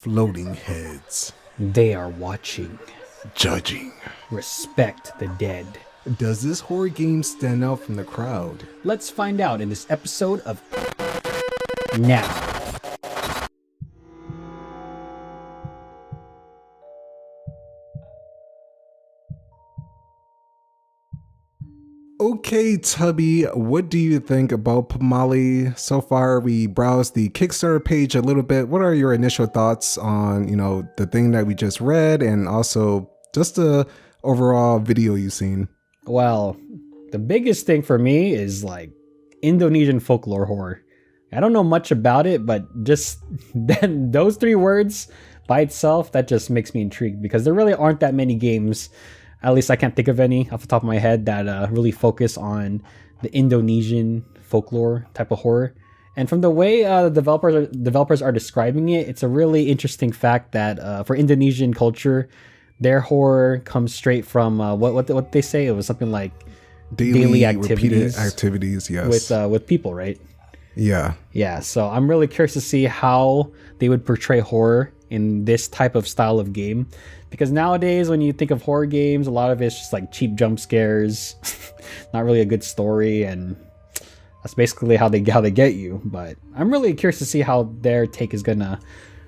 Floating heads, They are watching. judging. Respect the dead. Does this horror game stand out from the crowd? Let's find out in this episode of Now. Okay, Tubby, what do you think about Pamali? So far, we browsed the Kickstarter page a little bit. What are your initial thoughts on, the thing that we just read and also just the overall video you've seen? Well, the biggest thing for me is like Indonesian folklore horror. I don't know much about it, but just then those three words by itself, that just makes me intrigued because there really aren't that many games. At least I can't think of any off the top of my head that really focus on the Indonesian folklore type of horror. And from the way the developers are describing it, it's a really interesting fact that for Indonesian culture, their horror comes straight from what they say. It was something like daily repeated activities, yes. With people, right? Yeah. Yeah. So I'm really curious to see how they would portray horror in this type of style of game. Because nowadays, when you think of horror games, a lot of it's just like cheap jump scares, not really a good story, and that's basically how they get you. But I'm really curious to see how their take is gonna,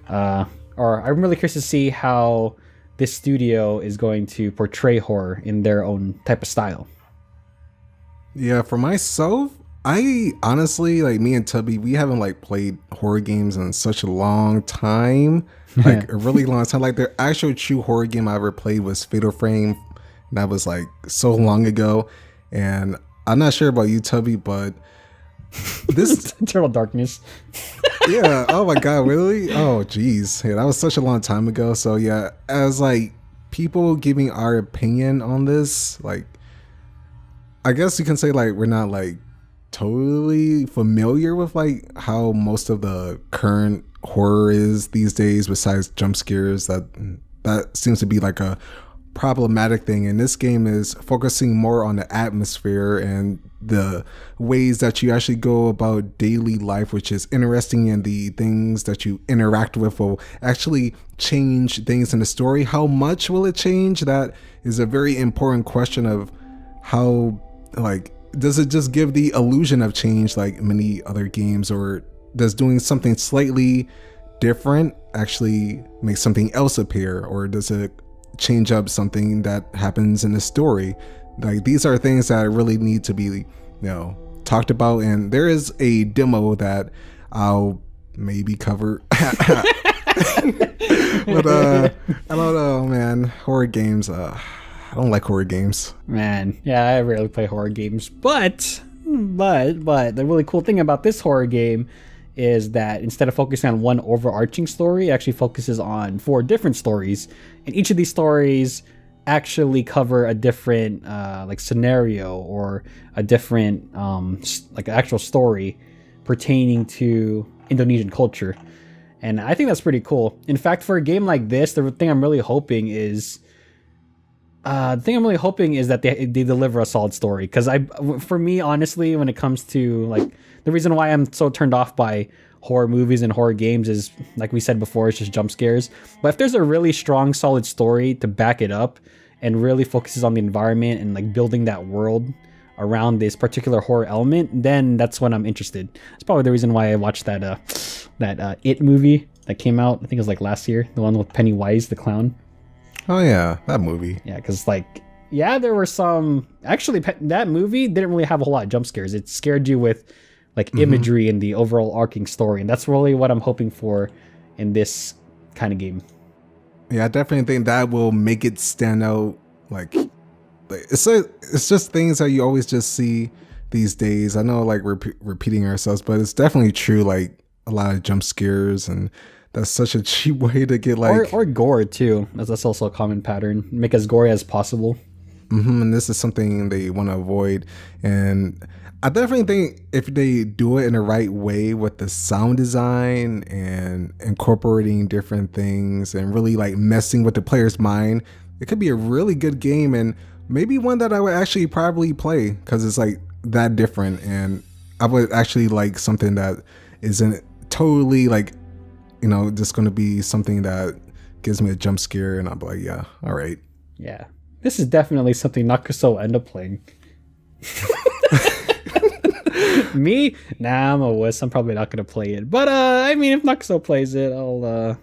or I'm really curious to see how this studio is going to portray horror in their own type of style. Yeah, for myself, I honestly, like me and Tubby, we haven't played horror games in such a long time. A really long time. Like the actual true horror game I ever played was Fatal Frame. That was so long ago. And I'm not sure about you, Tubby, but this Eternal Darkness. yeah. Oh my God, really? Oh geez. Yeah, that was such a long time ago. So yeah, as people giving our opinion on this, I guess you can say we're not totally familiar with how most of the current horror is these days, besides jump scares. That seems to be a problematic thing, and this game is focusing more on the atmosphere and the ways that you actually go about daily life, which is interesting, and the things that you interact with will actually change things in the story. How much will it change? That is a very important question of how does it just give the illusion of change like many other games, or does doing something slightly different actually make something else appear, or does it change up something that happens in the story? These are things that really need to be talked about, and there is a demo that I'll maybe cover. But I don't know, man. Horror games, I don't like horror games. Man, yeah, I rarely play horror games, but the really cool thing about this horror game is that instead of focusing on one overarching story, it actually focuses on 4 different stories, and each of these stories actually cover a different scenario or a different actual story pertaining to Indonesian culture. And I think that's pretty cool. In fact, for a game like this, the thing I'm really hoping is that they deliver a solid story. Because for me, honestly, when it comes to the reason why I'm so turned off by horror movies and horror games is, like we said before, it's just jump scares. But if there's a really strong, solid story to back it up and really focuses on the environment and building that world around this particular horror element, then that's when I'm interested. It's probably the reason why I watched that It movie that came out. I think it was last year, the one with Pennywise the clown. Oh yeah, that movie. Yeah, because there were some. Actually, that movie didn't really have a whole lot of jump scares. It scared you with imagery and the overall arcing story, and that's really what I'm hoping for in this kind of game. Yeah, I definitely think that will make it stand out. It's just things that you always just see these days. I know repeating ourselves, but it's definitely true. A lot of jump scares, and that's such a cheap way to get or gore too. That's also a common pattern. Make as gory as possible. And this is something they want to avoid. And I definitely think if they do it in the right way with the sound design and incorporating different things and really messing with the player's mind, it could be a really good game, and maybe one that I would actually probably play because it's that different. And I would actually like something that isn't totally just going to be something that gives me a jump scare, and I'm like, yeah, all right. Yeah, this is definitely something Nakuso will end up playing. Me? Nah, I'm a wuss. I'm probably not gonna play it. But I mean, if Nakuso plays it, I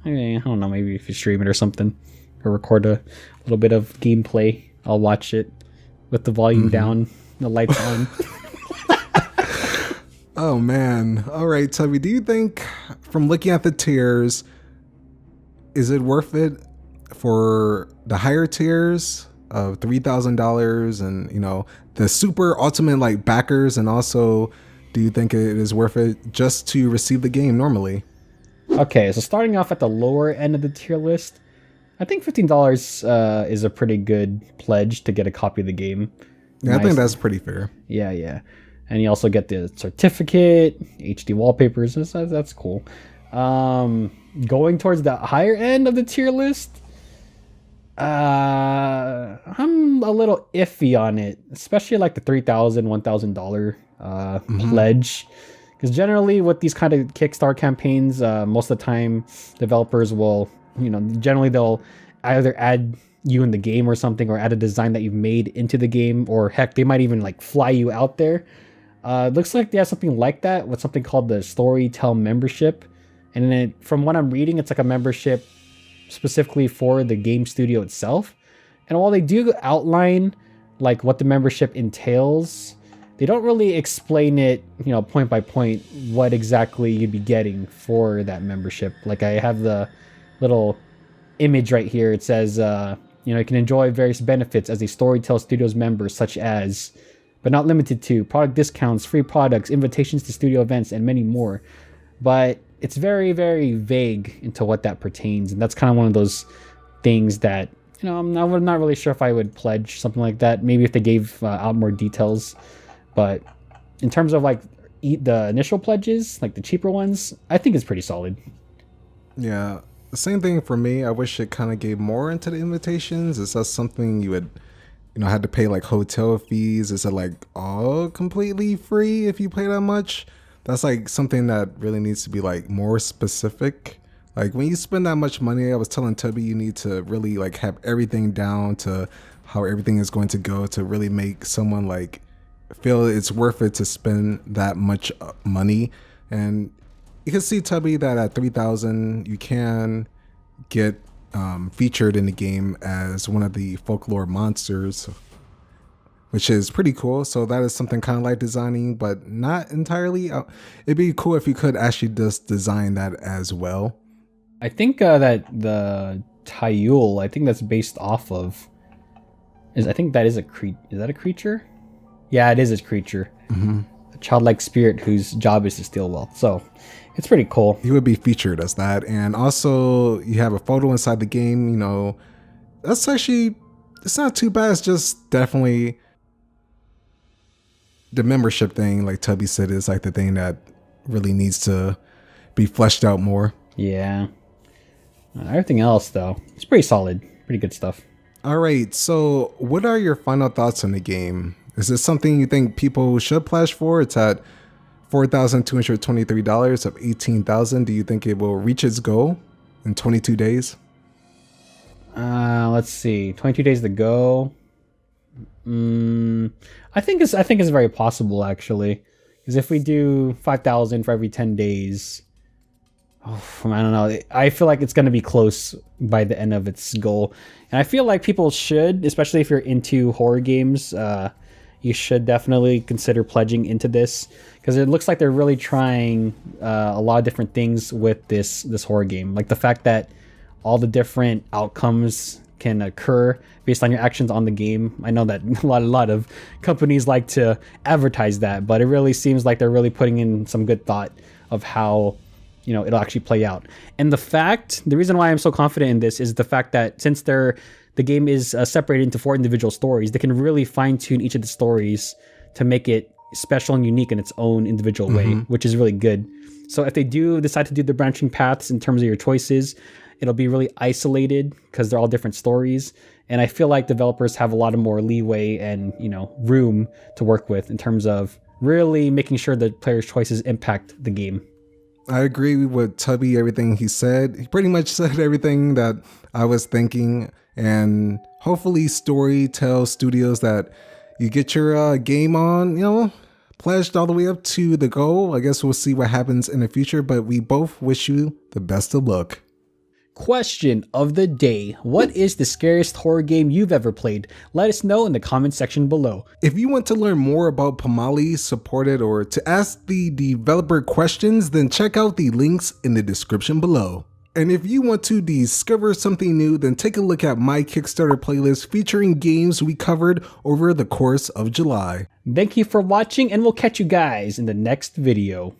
don't know, maybe if you stream it or something, or record a little bit of gameplay, I'll watch it with the volume down, the lights on. Oh man. All right, Tubby, do you think, from looking at the tiers, is it worth it for the higher tiers of $3,000 and, the super ultimate like backers, and also do you think it is worth it just to receive the game normally? Okay, so starting off at the lower end of the tier list, I think $15 is a pretty good pledge to get a copy of the game. Yeah, nice. I think that's pretty fair. Yeah. And you also get the certificate, HD wallpapers, that's cool. Going towards the higher end of the tier list, I'm a little iffy on it, especially like the $3,000, $1,000 pledge. Because generally with these kind of Kickstarter campaigns, most of the time developers will, generally they'll either add you in the game or something, or add a design that you've made into the game, or heck, they might even like fly you out there. It looks like they have something like that with something called the Storytell membership. And then from what I'm reading, it's like a membership specifically for the game studio itself. And while they do outline like what the membership entails, they don't really explain it, point by point, what exactly you'd be getting for that membership. Like I have the little image right here. It says, you can enjoy various benefits as a Storytell Studios member, such as, but not limited to, product discounts, free products, invitations to studio events, and many more. But it's very, very vague into what that pertains. And that's kind of one of those things that, I'm not really sure if I would pledge something like that. Maybe if they gave out more details. But in terms of like the initial pledges, like the cheaper ones, I think it's pretty solid. Yeah. The same thing for me. I wish it kind of gave more into the invitations. Is that something you would, had to pay like hotel fees? Is it like all completely free if you pay that much? That's like something that really needs to be like more specific. Like when you spend that much money, I was telling Tubby, you need to really like have everything down to how everything is going to go to really make someone like feel it's worth it to spend that much money. And you can see, Tubby, that at $3,000 you can get featured in the game as one of the folklore monsters, which is pretty cool. So that is something kind of like designing, but not entirely. It'd be cool if you could actually just design that as well. I think that the Tayul, I think that's based off of, I think that is a is that a creature? Yeah, it is a creature. Mm-hmm. A childlike spirit whose job is to steal wealth. So it's pretty cool. He would be featured as that. And also you have a photo inside the game, that's actually, it's not too bad. It's just definitely the membership thing, like Tubby said, is like the thing that really needs to be fleshed out more. Yeah. Everything else, though, it's pretty solid. Pretty good stuff. All right. So what are your final thoughts on the game? Is this something you think people should pledge for? It's at $4,223 of $18,000. Do you think it will reach its goal in 22 days? Let's see. 22 days to go. I think it's very possible, actually, because if we do 5,000 for every 10 days, I don't know. I feel like it's going to be close by the end of its goal, and I feel like people should, especially if you're into horror games, you should definitely consider pledging into this, because it looks like they're really trying a lot of different things with this horror game, like the fact that all the different outcomes can occur based on your actions on the game. I know that a lot of companies like to advertise that, but it really seems like they're really putting in some good thought of how it'll actually play out. And the reason why I'm so confident in this is the fact that since the game is separated into 4 individual stories, they can really fine-tune each of the stories to make it special and unique in its own individual way, which is really good. So if they do decide to do the branching paths in terms of your choices, it'll be really isolated because they're all different stories. And I feel like developers have a lot of more leeway and, room to work with in terms of really making sure the players' choices impact the game. I agree with Tubby, everything he said. He pretty much said everything that I was thinking. And hopefully Storytel Studios that you get your game on, pledged all the way up to the goal. I guess we'll see what happens in the future, but we both wish you the best of luck. Question of the day. What is the scariest horror game you've ever played? Let us know in the comment section below. If you want to learn more about Pamali, support it, or to ask the developer questions, then check out the links in the description below. And if you want to discover something new, then take a look at my Kickstarter playlist featuring games we covered over the course of July. Thank you for watching, and we'll catch you guys in the next video.